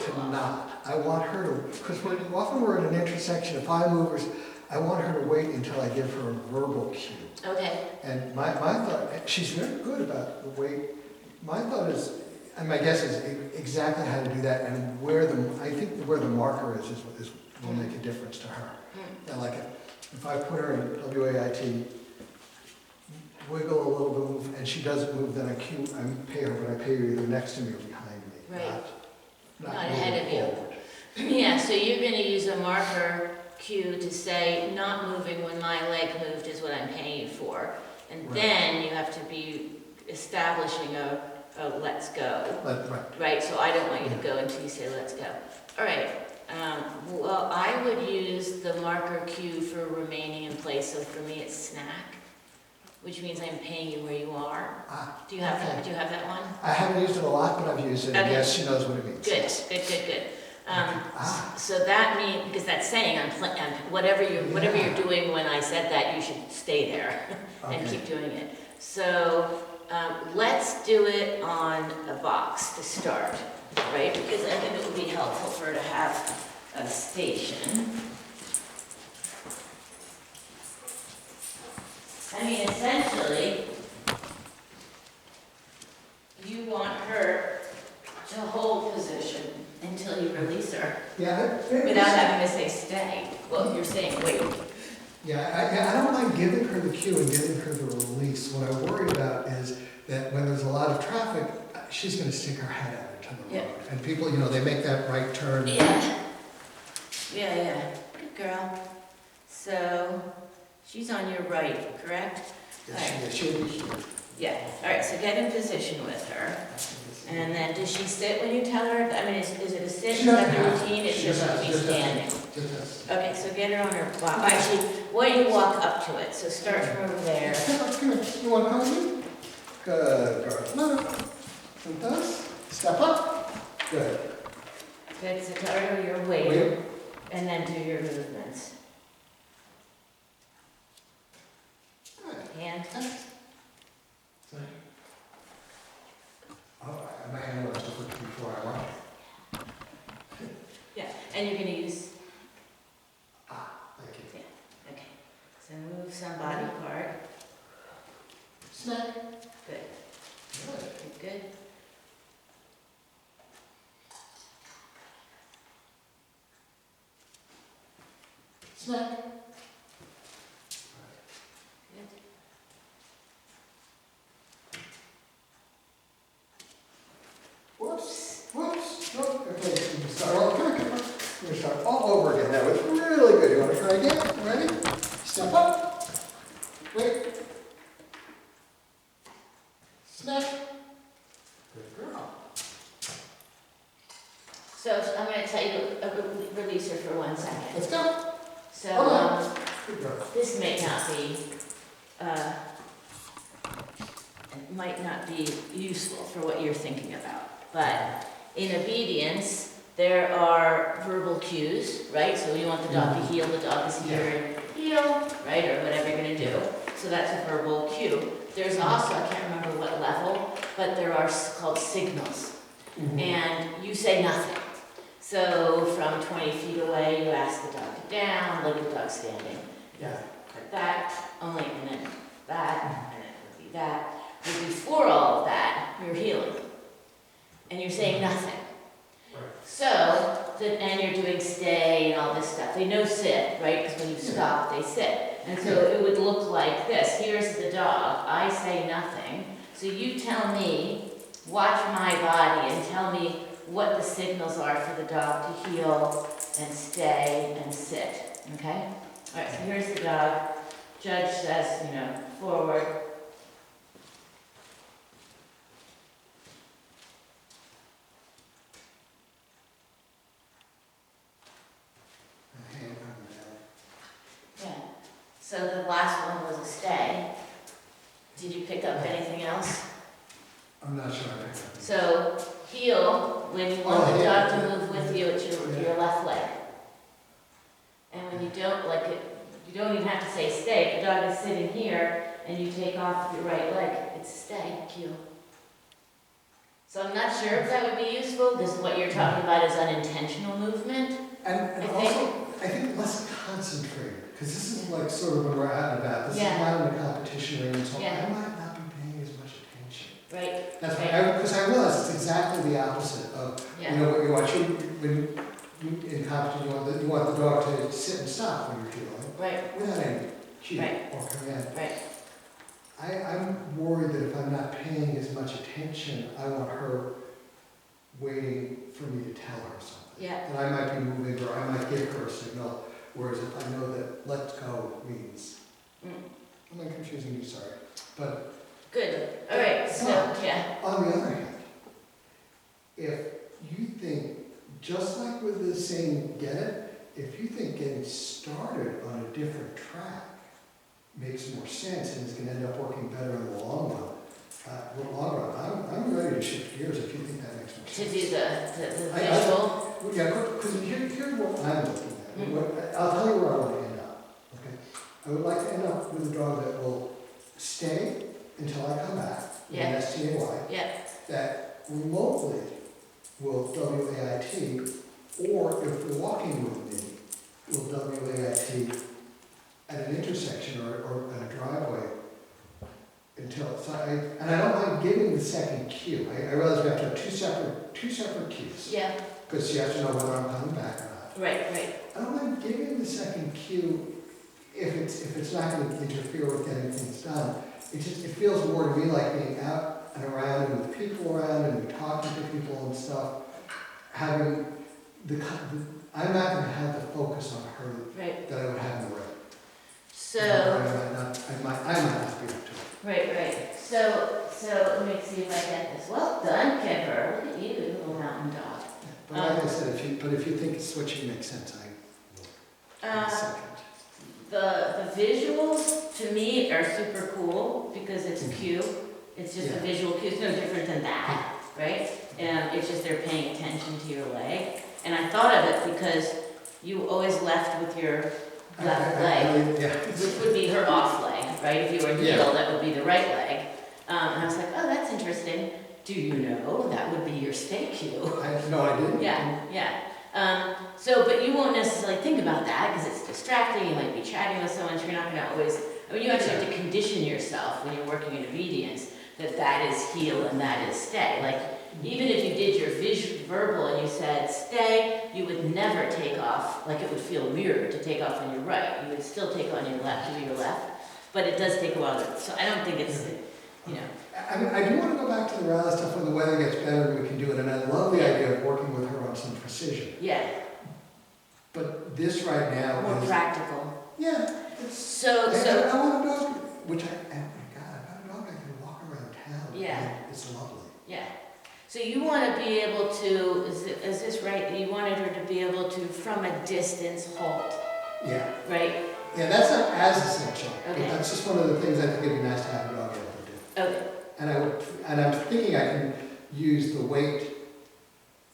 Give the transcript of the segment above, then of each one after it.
to off. not. I want her to, because often we're at an intersection of high movers, I want her to wait until I give her a verbal cue. Okay, And my thought, she's very good about the way, my thought is, and my guess is exactly how to do that, and I think where the marker is will make a difference to her. And like, if I put her in WAIT, wiggle a little bit, move, and she doesn't move, then I pay her, but I pay her either next to me or behind me. Right. Not Not ahead of you. forward. Yeah, so you're gonna use a marker cue to say, not moving when my leg moved is what I'm paying you for. And Right. then you have to be establishing a let's go, Right. right? So I don't want you to go until you say let's go. All right, well, I would use the marker cue for remaining in place, so for me it's snack, which means I'm paying you where you are. Do you have that? Do you have that one? I haven't used it a lot, but I've used it, and Okay. yes, she knows what it means. Good. So that means, because that's saying whatever you're doing when I said that, you should stay there and Okay. keep doing it. So let's do it on a box to start, right? Because I think it would be helpful for her to have a station. I mean, essentially, you want her to hold position until you release her, Yeah, without having to say stay. Well, you're saying wait. I don't mind giving her the cue and giving her the release. What I worry about is that when there's a lot of traffic, she's gonna stick her head out into the Yeah. road. And people, they make that right turn. Yeah. Good girl. So, she's on your right, correct? She'll be here. Yeah. All right, so get in position with her. And then, does she sit when you tell her? I mean, is it a sit? Is that the routine? It's just to be standing. Okay, so get her on her block. Actually, why don't you walk up to it? So start from over there. Come here. You want to come with me? Good girl. No. Like this. Step up. Good. Good, so tell her your weight, Wait. and then do your movements. Hand. Oh, my hand was different before I went. Yeah, and you're gonna use, Thank you. okay. So move some body part. Snack. Good. Good. Good. Snack. Good. Whoops. Oh, okay, you can start all, come here. We're gonna start all over again. That was really good. You wanna try again? Ready? Step up. Wait. Snack. Good girl. So I'm gonna tell you, release her for 1 second. Let's go. So, Good girl. this may not be, it might not be useful for what you're thinking about. But in obedience, there are verbal cues, right? So you want the dog to heel, the dog is here, and heel, right? Or whatever you're gonna do. So that's a verbal cue. There's also, I can't remember what level, but there are called signals. And you say nothing. So from 20 feet away, you ask the dog to down, look at the dog standing. Yeah. Like that, only, and then that, and then it would be that. But before all of that, you're healing. And you're saying nothing. Right. So, and you're doing stay and all this stuff. They know sit, right? Because when you stop, they sit. And so it would look like this. Here's the dog. I say nothing. So you tell me, watch my body and tell me what the signals are for the dog to heel and stay and sit. Okay? All right, so here's the dog. Judge says, forward. Yeah. So the last one was a stay. Did you pick up anything else? I'm not sure. I picked up. So heel, when you want the dog to move with you, it's your left leg. And when you don't like it, you don't even have to say stay. If the dog is sitting here and you take off your right leg, it's stay, heel. So I'm not sure if that would be useful, because what you're talking about is unintentional movement. And I also, I think less concentrated, because this is like sort of when we're out and about, this is Yeah. not in a competition ring, so Yeah. I might not be paying as much attention. Right, That's Right. why, because I realize it's exactly the opposite of, you yeah, know, what you want, when you, in competition, you want the dog to sit and stop when you're healing, right, without any cue Right. or command. right, I'm worried that if I'm not paying as much attention, I want her waiting for me to tell her something. yeah, And I might be moving, or I might give her a signal, whereas if I know that let's go means, mm, I'm not confusing you, sorry. But good, all right, so, yeah, on the other hand, if you think, just like with the saying, get it, if you think getting started on a different track makes more sense and is gonna end up working better in the long run, I'm ready to shift gears if you think that makes more to sense. do the I- visual, Well, yeah, because here's what I'm looking at. Mm. I'll tell you where I want to end up, okay? I would like to end up with a dog that will stay until I come back, with an Yeah. STAY, yeah, that remotely will WAIT, or if they're walking with me, will WAIT at an intersection or at a driveway until, so and I don't mind giving the second cue. I realize we have to have two separate cues, yeah, because she has to know whether I'm coming back or not. right, I don't mind giving the second cue if it's not going to interfere with getting things done. It feels more to me like being out and around and with people around and talking to people and stuff, having I'm not going to have the focus on her right, that I would have in the ring. so, I might not be up to it. right, so let me see if I get this, well done, Kipper, look at you, little mountain dog. But like I said, if you think switching makes sense, I will. In a second. The visuals, to me, are super cool, because it's a cue, it's just a Yeah. visual cue, it's no different than that, right? It's just they're paying attention to your leg, and I thought of it because you always left with your left leg, Yeah. which would be her off leg, right? If you were Yeah. heel, that would be the right leg. And I was like, oh, that's interesting. Do you know that would be your stay cue? No, I didn't. Yeah, yeah. But you won't necessarily think about that because it's distracting. You might be chatting with someone. So you're not going to always. I mean, you actually have to condition yourself when you're working in obedience that is heel and that is stay. Like even if you did your verbal and you said stay, you would never take off. Like it would feel weird to take off on your right. You would still take on your left to your left, but it does take a while. So I don't think it's, you know. I do want to go back to the rally stuff when the weather gets better and we can do it, and I love the idea of working with her on some precision. Yeah, But this right now more is, practical. yeah, it's, So I want a dog, which oh my God, I've got a dog I can walk around town. Yeah. and it's lovely. yeah. So you want to be able to, is this right? You wanted her to be able to, from a distance, halt, Yeah, right? yeah, that's not as essential, but Okay. that's just one of the things I think it'd be nice to have a dog able to do. Okay, And I'm thinking I can use the weight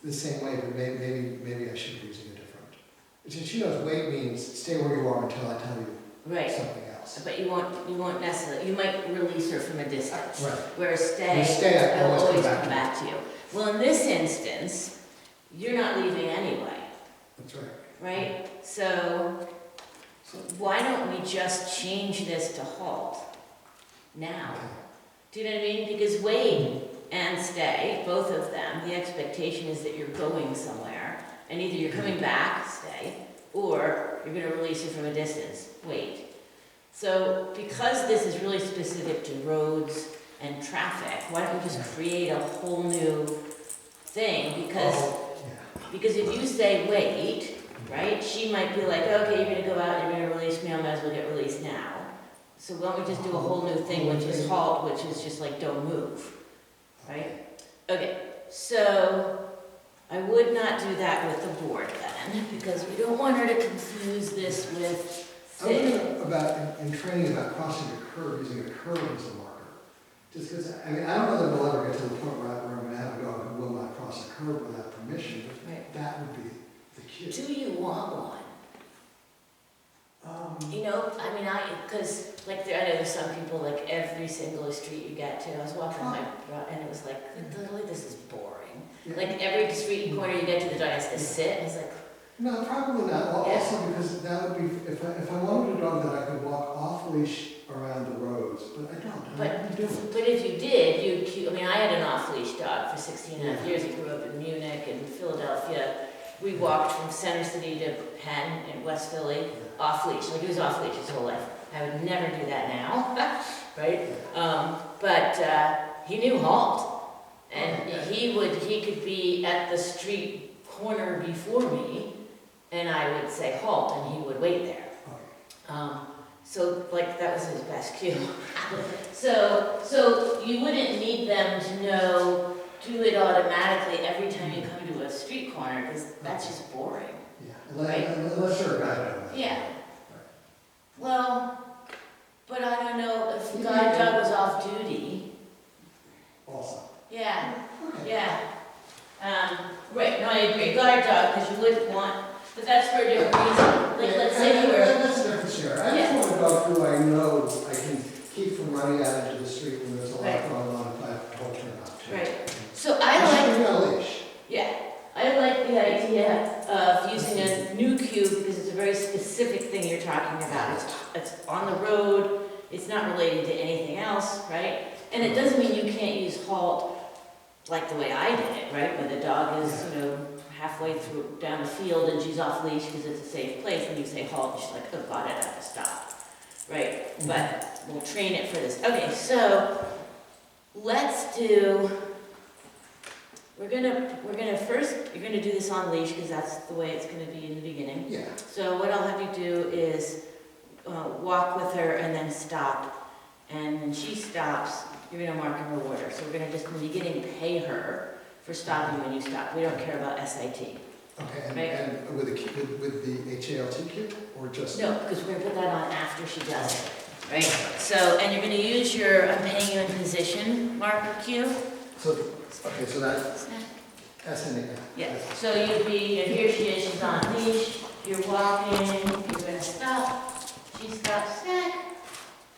the same way, but maybe I should be using a different. She knows weight means stay where you are until I tell you right. something else. But you won't necessarily, you might release her from a distance. Right. Whereas With stay, I it'll always come always back come to it. back to you. Well, in this instance, you're not leaving anyway, That's right. right? So why don't we just change this to halt now? Okay. Do you know what I mean? Because wait and stay, both of them, the expectation is that you're going somewhere, and either you're coming back, stay, or you're gonna release it from a distance, wait. So because this is really specific to roads and traffic, why don't we just create a whole new thing? Because if you say wait, right, she might be like, okay, you're gonna go out, you're gonna release me, I might as well get released now. So why don't we just do a whole new thing, which is halt, which is just like don't move, right? Okay, so I would not do that with the board then, because we don't want her to confuse this with I'm thinking about, in training about crossing a curb, using a curb as a marker. Just because, I mean, I don't know that we'll ever get to the point where I'm going to have a dog who will not cross a curb without permission, but that would be the cue. do you want one? You know, I mean, because like I know there's some people, like every single street you get to, I was walking my, and it was like, literally, this is boring. Yeah. Like every street and corner you get to, the dog has to sit, and it's like, No, probably not. Well, Yeah. also because that would be, if I wanted a dog that I could walk off leash around the roads, but I don't. I do. but if you did, I mean, I had an off-leash dog for 16 and a half years. He grew up in Munich and Philadelphia. We walked from Center City to Penn in West Philly, off-leash. Like, he was off-leash his whole life. I would never do that now, right? But he knew halt. And he could be at the street corner before me, and I would say halt, and he would wait there. So, like, that was his best cue. So you wouldn't need them to know, do it automatically every time you come to a street corner, because that's just boring. Yeah, unless you're a guide dog. Yeah. Well, but I don't know, if the guide dog was off duty, Also. yeah, Okay. yeah. Right, no, I agree, guard dog, because you wouldn't want, but that's for a different reason. Like, let's say you were, That's a different share. I Yeah. just want a dog who I know I can keep from running out into the street when there's a lot Right. going on if I don't turn off. right, so I like, Especially on a leash. yeah, I like the idea of using a new cue, because it's a very specific thing you're talking about. It's on the road, it's not related to anything else, right? And it doesn't mean you can't use halt like the way I did it, right? Where the dog is, halfway through, down the field, and she's off leash because it's a safe place, and you say halt, and she's like, oh, got it, I have to stop, right? But we'll train it for this. Okay, so let's do, we're gonna first, you're gonna do this on leash, because that's the way it's gonna be in the beginning. Yeah. So what I'll have you do is walk with her and then stop. And when she stops, you're gonna mark and reward her. So we're gonna just, in the beginning, pay her for stopping when you stop. We don't care about SIT. Okay, Right. and with the HALT kit, or just? No, because we're gonna put that on after she does it, right? So, and you're gonna use your, I'm paying you in position marker cue. So, okay, so that's in it. Yeah, so you'd be, here she is, she's on leash, you're walking, you're gonna stop, she stops, snack,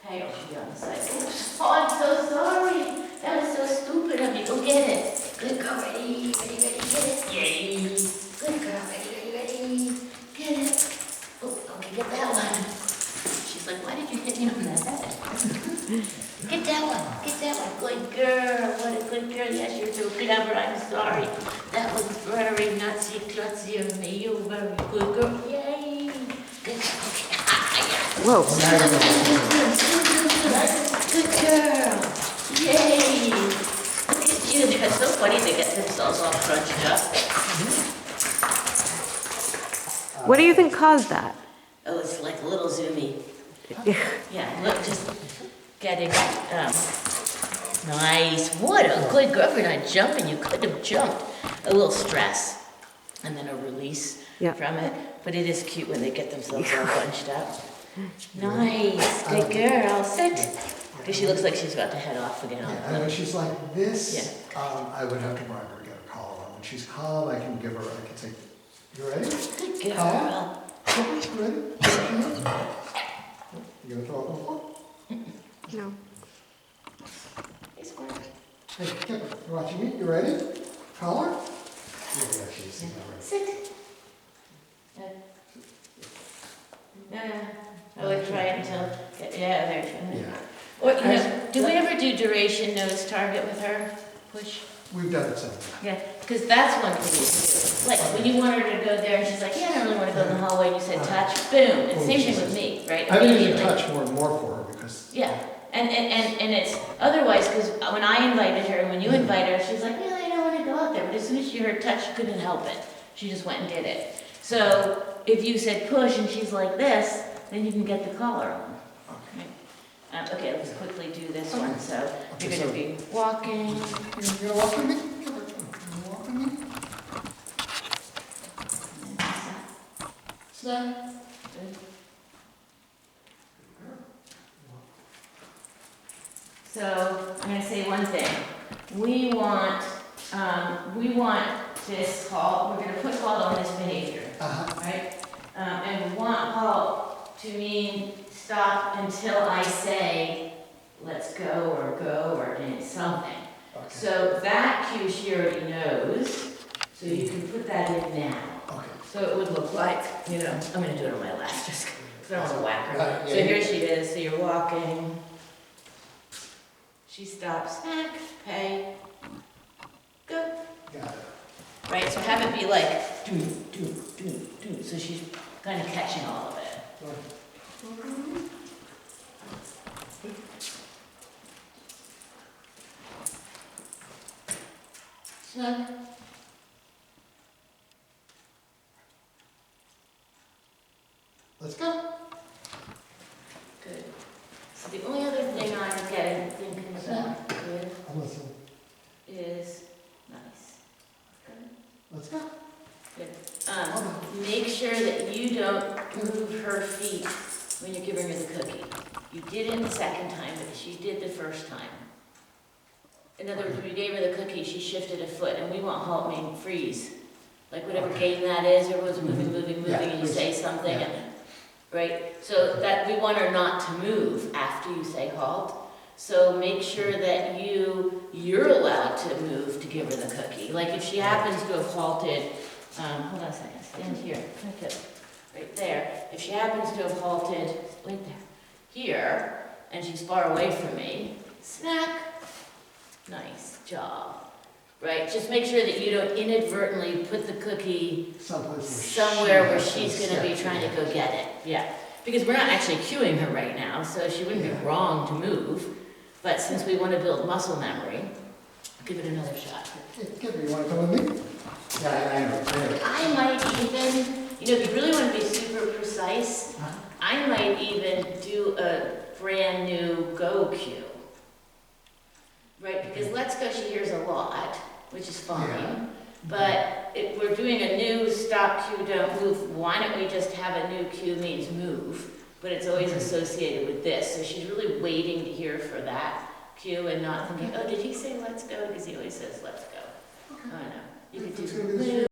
pay, oh, she'll be on the side. Oops. Oh, I'm so sorry, that was so stupid of me, go get it. Good girl, ready, get it, yay. Good girl, ready, get it. Oh, okay, get that one. She's like, why did you hit me on the head? Get that one, good girl, what a good girl, yes, you're so clever, I'm sorry. That was very nutsy, klutzy of me, you're a very good girl, yay. Good girl, okay, Whoa. good girl, yay. Look at you, they're so funny, they get themselves all crunched up. What do you think caused that? Oh, it's like a little zoomy. Yeah, look, just getting, nice. What a good girl. If you're not jumping, you could have jumped. A little stress and then a release Yeah. from it. But it is cute when they get themselves all bunched up. Nice, good girl. Sit. Because she looks like she's about to head off again. Yeah, and when she's like this, I would have to bribe her to get a collar on. When she's calm, I can give her, I can say, you ready? Good Calm? girl. You ready? You gonna throw up on the floor? No. Hey, Squirt. Hey, Kipper, you watching me? You ready? Collar? Yeah, she's ready. Sit. No. I would try until, yeah, there she is. Yeah. Or, do we ever do duration nose target with her? Push? We've done it several times. Yeah, because that's one thing you can do. Like, when you want her to go there and she's like, yeah, I don't really want to go in the hallway, and you said touch, boom. And same thing with me, right? I need to Immediately. touch more and more for her because. Yeah, and it's, otherwise, because when I invited her, and when you invite her, she's like, yeah, I don't want to go out there. But as soon as she heard touch, she couldn't help it. She just went and did it. So if you said push and she's like this, then you can get the collar on. Okay, let's quickly do this one. So you're going to be walking. You gonna walk with me? Kipper, you walk with me? Snap. So I'm going to say one thing. We want this halt, we're going to put halt on this behavior, Uh-huh. right? And we want halt to mean stop stop until I say, let's go or something. Okay, So that cue she already knows, so you can put that in now. okay. So it would look like, I'm gonna do it on my left, just because I don't wanna whack her. Got it, So yeah, here she is, so you're walking. She stops, snack, pay, go. Got it. Right, so have it be like, do, so she's kind of catching all of it. Snug. Let's go. Good. So the only other thing I'm thinking about with I'm listening. is, nice. Good. Let's go. Make sure that you don't move her feet when you're giving her the cookie. You did it the second time, but she did the first time. In other words, when you gave her the cookie, she shifted a foot, and we want halt, mean freeze. Like whatever game that is, everyone's moving, Yeah, and you say something, yeah. and, right? So that, we want her not to move after you say halt. So make sure that you're allowed to move to give her the cookie. Like if she happens to have halted, hold on a second, stand here, right there. If she happens to have halted, wait there, here, and she's far away from me, snack, nice job. Right, just make sure that you don't inadvertently put the cookie somewhere where she's gonna be trying to go get it, yeah. Because we're not actually cueing her right now, so she wouldn't be wrong to move. But since we want to build muscle memory, give it another shot. Give me, you want to come with me? Yeah, I know. I might even, if you really want to be super precise, I might even do a brand new go cue. Right, because Let's Go she hears a lot, which is fine. Yeah. But if we're doing a new stop cue, don't move, why don't we just have a new cue means move? But it's always associated with this, so she's really waiting to hear for that cue and not thinking, oh, did he say let's go? Because he always says let's go. Oh no, you could It's do gonna be this move.